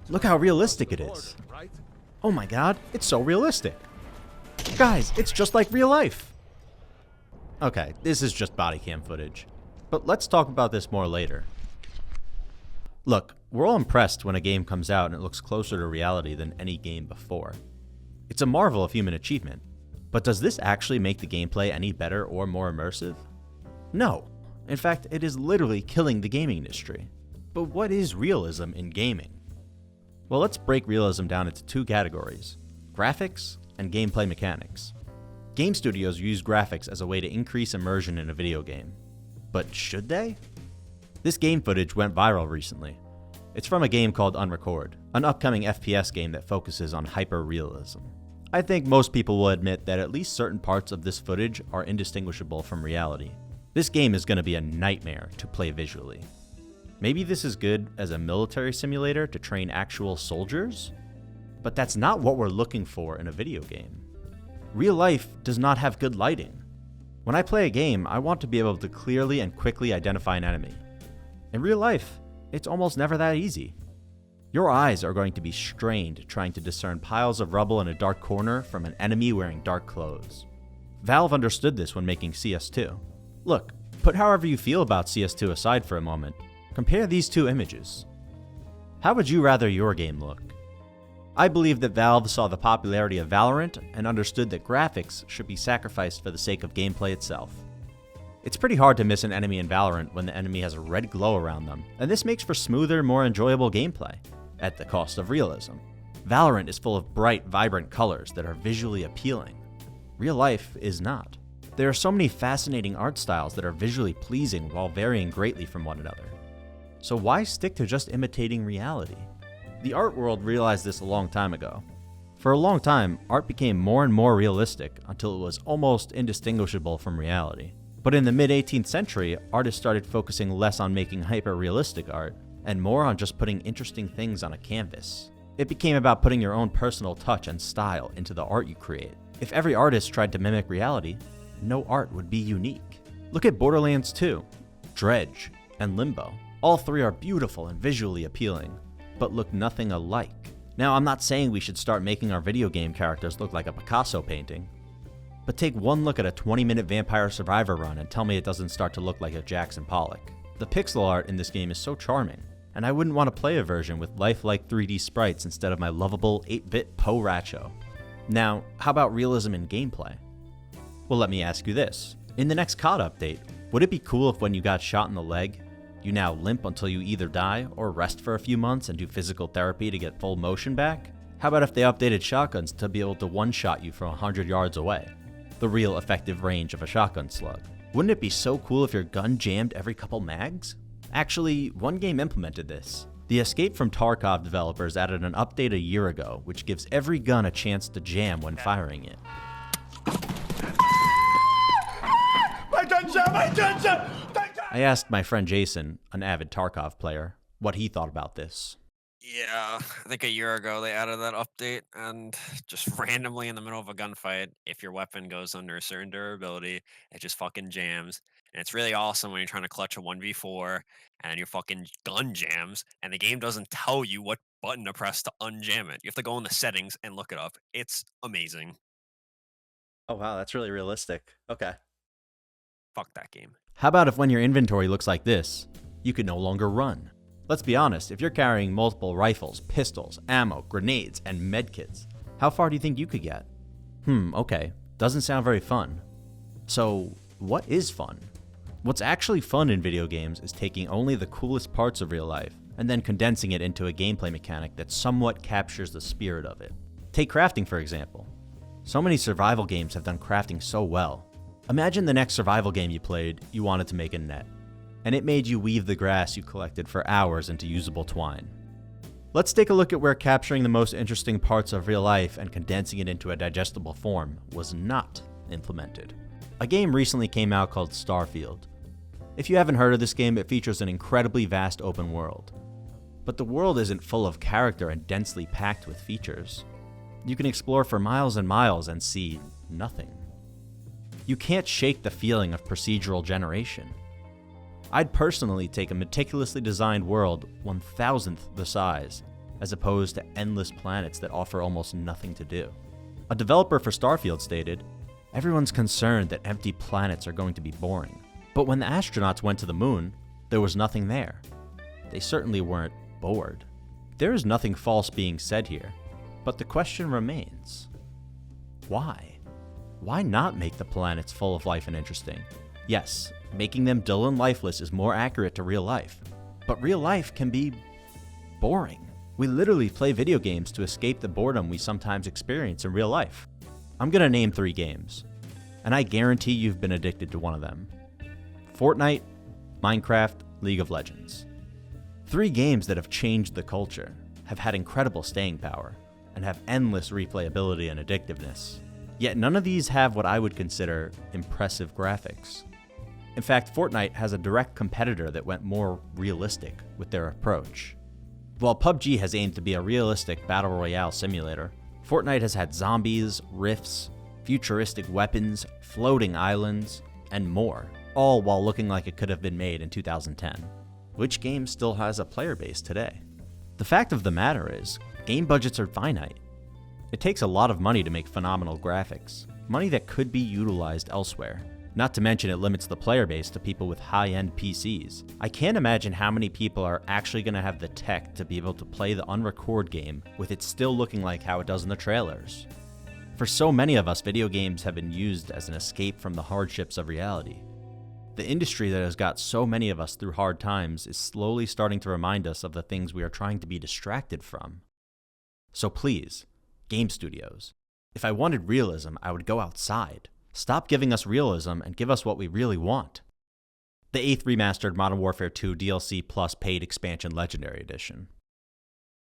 Look how realistic it is. Oh my god, it's so realistic. Guys, it's just like real life. Okay, this is just body cam footage. But let's talk about this more later. Look, we're all impressed when a game comes out and it looks closer to reality than any game before. It's a marvel of human achievement. But does this actually make the gameplay any better or more immersive? No. In fact, it is literally killing the gaming industry. But what is realism in gaming? Well, let's break realism down into two categories: graphics and gameplay mechanics. Game studios use graphics as a way to increase immersion in a video game. But should they? This game footage went viral recently. It's from a game called Unrecord, an upcoming FPS game that focuses on hyper-realism. I think most people will admit that at least certain parts of this footage are indistinguishable from reality. This game is going to be a nightmare to play visually. Maybe this is good as a military simulator to train actual soldiers? But that's not what we're looking for in a video game. Real life does not have good lighting. When I play a game, I want to be able to clearly and quickly identify an enemy. In real life, it's almost never that easy. Your eyes are going to be strained trying to discern piles of rubble in a dark corner from an enemy wearing dark clothes. Valve understood this when making CS2. Look, put however you feel about CS2 aside for a moment. Compare these two images. How would you rather your game look? I believe that Valve saw the popularity of Valorant and understood that graphics should be sacrificed for the sake of gameplay itself. It's pretty hard to miss an enemy in Valorant when the enemy has a red glow around them, and this makes for smoother, more enjoyable gameplay, at the cost of realism. Valorant is full of bright, vibrant colors that are visually appealing. Real life is not. There are so many fascinating art styles that are visually pleasing while varying greatly from one another. So why stick to just imitating reality? The art world realized this a long time ago. For a long time, art became more and more realistic until it was almost indistinguishable from reality. But in the mid-18th century, artists started focusing less on making hyper-realistic art and more on just putting interesting things on a canvas. It became about putting your own personal touch and style into the art you create. If every artist tried to mimic reality, no art would be unique. Look at Borderlands 2, Dredge, and Limbo. All three are beautiful and visually appealing, but look nothing alike. Now, I'm not saying we should start making our video game characters look like a Picasso painting, but take one look at a 20-minute Vampire Survivor run and tell me it doesn't start to look like a Jackson Pollock. The pixel art in this game is so charming, and I wouldn't want to play a version with lifelike 3D sprites instead of my lovable 8-bit Poe Racho. Now, how about realism in gameplay? Well, let me ask you this. In the next COD update, would it be cool if when you got shot in the leg, you now limp until you either die or rest for a few months and do physical therapy to get full motion back? How about if they updated shotguns to be able to one-shot you from 100 yards away? The real effective range of a shotgun slug. Wouldn't it be so cool if your gun jammed every couple mags? Actually, one game implemented this. The Escape from Tarkov developers added an update a year ago, which gives every gun a chance to jam when firing it. My gunshot! My gunshot! I asked my friend Jason, an avid Tarkov player, what he thought about this. Yeah, I think a year ago they added that update, and just randomly in the middle of a gunfight, if your weapon goes under a certain durability, it just fucking jams. And it's really awesome when you're trying to clutch a 1v4 and your fucking gun jams, and the game doesn't tell you what button to press to unjam it. You have to go in the settings and look it up. It's amazing. Oh wow, that's really realistic. Okay. Fuck that game. How about if when your inventory looks like this, you can no longer run? Let's be honest, if you're carrying multiple rifles, pistols, ammo, grenades, and medkits, how far do you think you could get? Okay, doesn't sound very fun. So, what is fun? What's actually fun in video games is taking only the coolest parts of real life and then condensing it into a gameplay mechanic that somewhat captures the spirit of it. Take crafting, for example. So many survival games have done crafting so well. Imagine the next survival game you played, you wanted to make a net, and it made you weave the grass you collected for hours into usable twine. Let's take a look at where capturing the most interesting parts of real life and condensing it into a digestible form was not implemented. A game recently came out called Starfield. If you haven't heard of this game, it features an incredibly vast open world. But the world isn't full of character and densely packed with features. You can explore for miles and miles and see nothing. You can't shake the feeling of procedural generation. I'd personally take a meticulously designed world 1,000th the size as opposed to endless planets that offer almost nothing to do. A developer for Starfield stated, "Everyone's concerned that empty planets are going to be boring. But when the astronauts went to the moon, there was nothing there. They certainly weren't bored." There is nothing false being said here, but the question remains, why? Why not make the planets full of life and interesting? Yes, making them dull and lifeless is more accurate to real life, but real life can be boring. We literally play video games to escape the boredom we sometimes experience in real life. I'm gonna name 3 games, and I guarantee you've been addicted to one of them. Fortnite, Minecraft, League of Legends. 3 games that have changed the culture, have had incredible staying power, and have endless replayability and addictiveness. Yet none of these have what I would consider impressive graphics. In fact, Fortnite has a direct competitor that went more realistic with their approach. While PUBG has aimed to be a realistic battle royale simulator, Fortnite has had zombies, rifts, futuristic weapons, floating islands, and more, all while looking like it could have been made in 2010. Which game still has a player base today? The fact of the matter is, game budgets are finite. It takes a lot of money to make phenomenal graphics, money that could be utilized elsewhere. Not to mention it limits the player base to people with high-end PCs. I can't imagine how many people are actually going to have the tech to be able to play the unrecord game with it still looking like how it does in the trailers. For so many of us, video games have been used as an escape from the hardships of reality. The industry that has got so many of us through hard times is slowly starting to remind us of the things we are trying to be distracted from. So please, game studios, if I wanted realism, I would go outside. Stop giving us realism and give us what we really want. The 8th remastered Modern Warfare 2 DLC Plus Paid Expansion Legendary Edition.